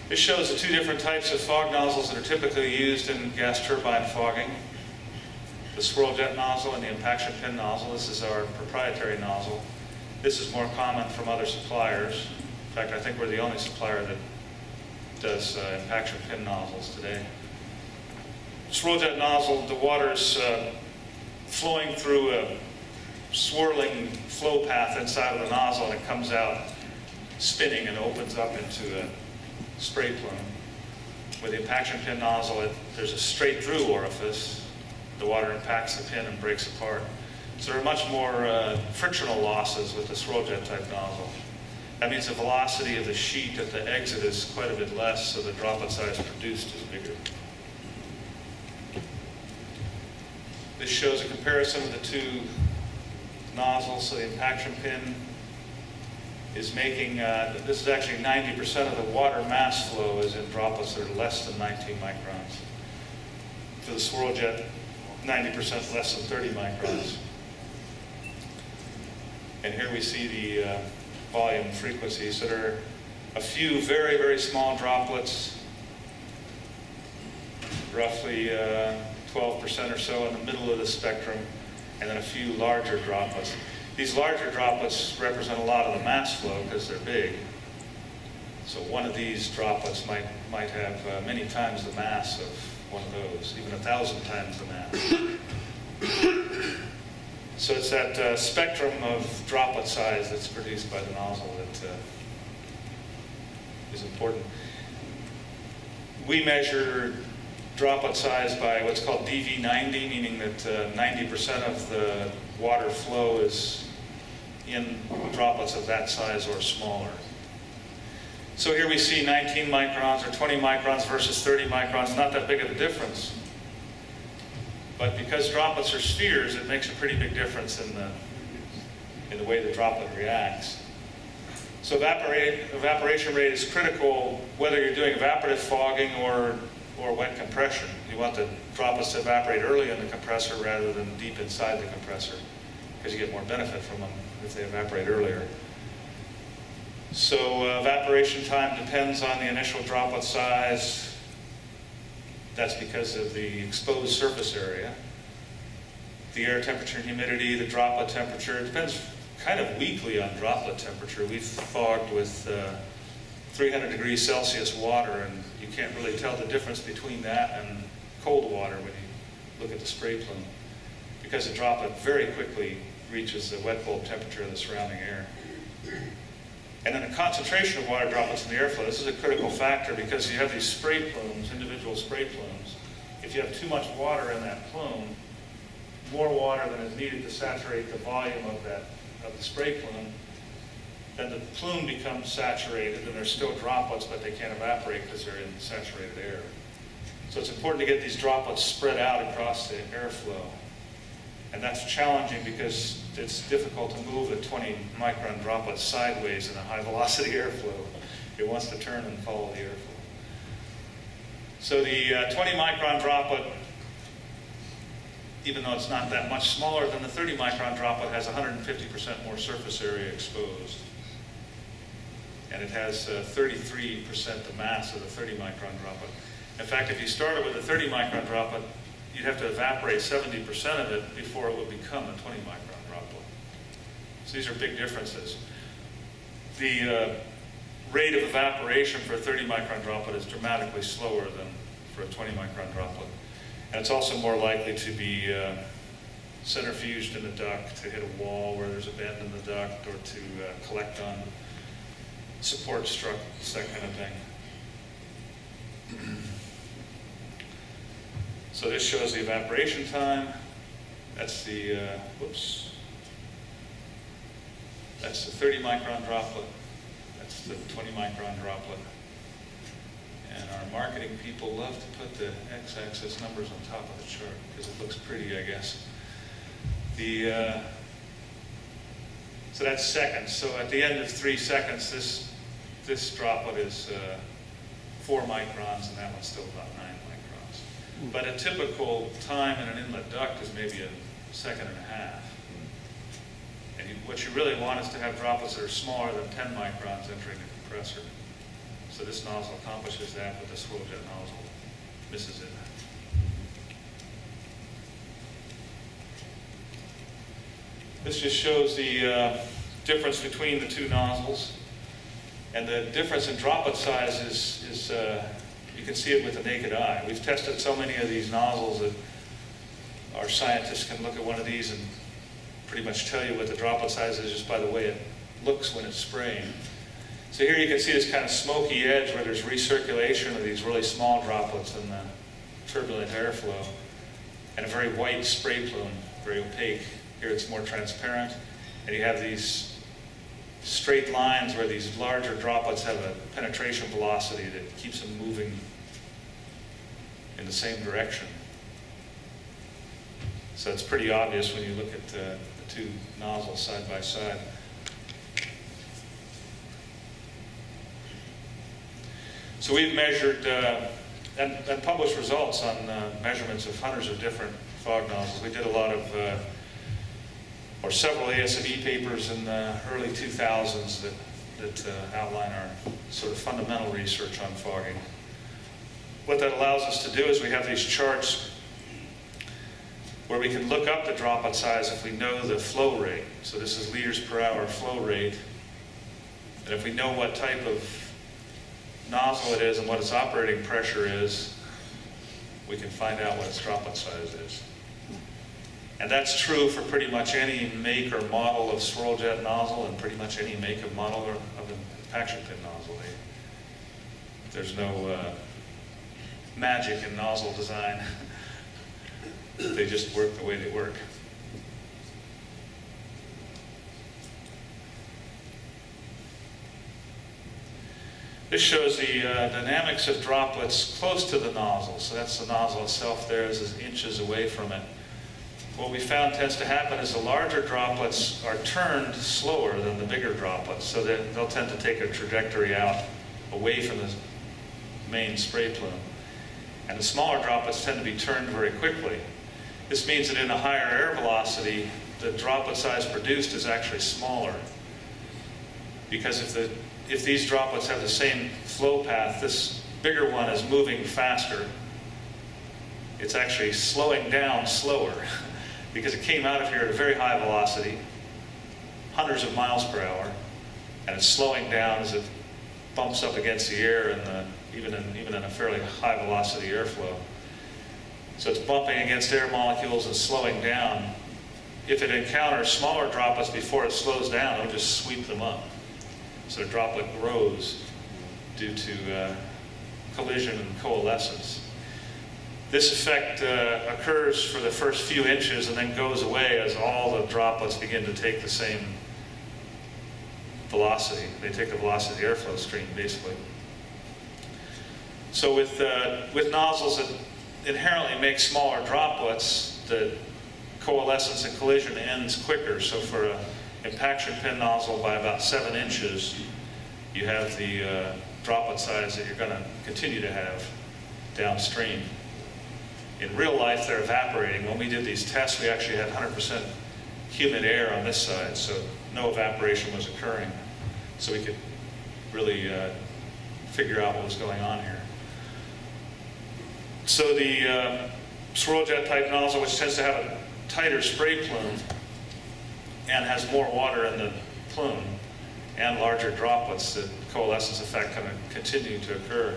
This shows the two different types of fog nozzles that are typically used in gas turbine fogging. The swirl jet nozzle and the impaction pin nozzle. This is our proprietary nozzle. This is more common from other suppliers. In fact, I think we're the only supplier that does impaction pin nozzles today. Swirl jet nozzle, the water is flowing through a swirling flow path inside of the nozzle, and it comes out spinning and opens up into a spray plume. With the impaction pin nozzle, there's a straight through orifice. The water impacts the pin and breaks apart. So there are much more frictional losses with the swirl jet type nozzle. That means the velocity of the sheet at the exit is quite a bit less, so the droplet size produced is bigger. This shows a comparison of the two nozzles. So the impaction pin is making, this is actually 90% of the water mass flow is in droplets that are less than 19 microns. For the swirl jet, 90% less than 30 microns. And here we see the volume frequencies. So there are a few very, very small droplets, roughly 12% or so in the middle of the spectrum, and then a few larger droplets. These larger droplets represent a lot of the mass flow because they're big. So one of these droplets might have many times the mass of one of those, even 1,000 times the mass. So it's that spectrum of droplet size that's produced by the nozzle that is important. We measure droplet size by what's called DV90, meaning that 90% of the water flow is in droplets of that size or smaller. So here we see 19 microns or 20 microns versus 30 microns, not that big of a difference. But because droplets are spheres, it makes a pretty big difference in the way the droplet reacts. So evaporation rate is critical whether you're doing evaporative fogging or wet compression. You want the droplets to evaporate early in the compressor rather than deep inside the compressor, because you get more benefit from them if they evaporate earlier. So evaporation time depends on the initial droplet size. That's because of the exposed surface area. The air temperature and humidity, the droplet temperature, it depends kind of weakly on droplet temperature. We've fogged with 300 degrees Celsius water, and you can't really tell the difference between that and cold water when you look at the spray plume, because the droplet very quickly reaches the wet bulb temperature of the surrounding air. And then the concentration of water droplets in the airflow, this is a critical factor because you have these spray plumes, individual spray plumes. If you have too much water in that plume, more water than is needed to saturate the volume of the spray plume, then the plume becomes saturated, and there's still droplets, but they can't evaporate because they're in saturated air. So it's important to get these droplets spread out across the airflow. And that's challenging because it's difficult to move a 20 micron droplet sideways in a high velocity airflow. It wants to turn and follow the airflow. So the 20 micron droplet, even though it's not that much smaller than the 30 micron droplet, has 150% more surface area exposed. And it has 33% the mass of the 30 micron droplet. In fact, if you started with a 30 micron droplet, you'd have to evaporate 70% of it before it would become a 20 micron droplet. So these are big differences. The rate of evaporation for a 30 micron droplet is dramatically slower than for a 20 micron droplet. And it's also more likely to be centrifuged in the duct, to hit a wall where there's a bend in the duct, or to collect on support struts, that kind of thing. So this shows the evaporation time. That's the, that's the 30 micron droplet. That's the 20 micron droplet. And our marketing people love to put the x-axis numbers on top of the chart because it looks pretty, I guess. So that's seconds. So at the end of 3 seconds, this droplet is 4 microns, and that one's still about 9 microns. But a typical time in an inlet duct is maybe a second and a half. And what you really want is to have droplets that are smaller than 10 microns entering the compressor. So this nozzle accomplishes that, but the swirl jet nozzle misses it. This just shows the difference between the two nozzles. And the difference in droplet size is you can see it with the naked eye. We've tested so many of these nozzles that our scientists can look at one of these and pretty much tell you what the droplet size is just by the way it looks when it's spraying. So here you can see this kind of smoky edge where there's recirculation of these really small droplets in the turbulent airflow, and a very white spray plume, very opaque. Here it's more transparent, and you have these straight lines where these larger droplets have a penetration velocity that keeps them moving in the same direction. So it's pretty obvious when you look at the two nozzles side by side. So we've measured and published results on measurements of hundreds of different fog nozzles. We did a lot of or several ASME papers in the early 2000s that outline our sort of fundamental research on fogging. What that allows us to do is we have these charts where we can look up the droplet size if we know the flow rate. So this is liters per hour flow rate. And if we know what type of nozzle it is and what its operating pressure is, we can find out what its droplet size is. And that's true for pretty much any make or model of swirl jet nozzle and pretty much any make or model of an impaction pin nozzle. There's no magic in nozzle design. They just work the way they work. This shows the dynamics of droplets close to the nozzle. So that's the nozzle itself there is inches away from it. What we found tends to happen is the larger droplets are turned slower than the bigger droplets, so that they'll tend to take a trajectory out away from the main spray plume. And the smaller droplets tend to be turned very quickly. This means that in a higher air velocity, the droplet size produced is actually smaller. Because if these droplets have the same flow path, this bigger one is moving faster. It's actually slowing down slower. Because it came out of here at a very high velocity, hundreds of miles per hour, and it's slowing down as it bumps up against the air and even in a fairly high velocity airflow. So it's bumping against air molecules and slowing down. If it encounters smaller droplets before it slows down, it'll just sweep them up. So the droplet grows due to collision and coalescence. This effect occurs for the first few inches and then goes away as all the droplets begin to take the same velocity. They take the velocity of the airflow stream, basically. So with nozzles that inherently make smaller droplets, the coalescence and collision ends quicker. So for an impaction pin nozzle by about 7 inches, you have the droplet size that you're going to continue to have downstream. In real life, they're evaporating. When we did these tests, we actually had 100% humid air on this side, so no evaporation was occurring. So we could really figure out what was going on here. So the swirl jet type nozzle, which tends to have a tighter spray plume and has more water in the plume and larger droplets, the coalescence effect kind of continue to occur.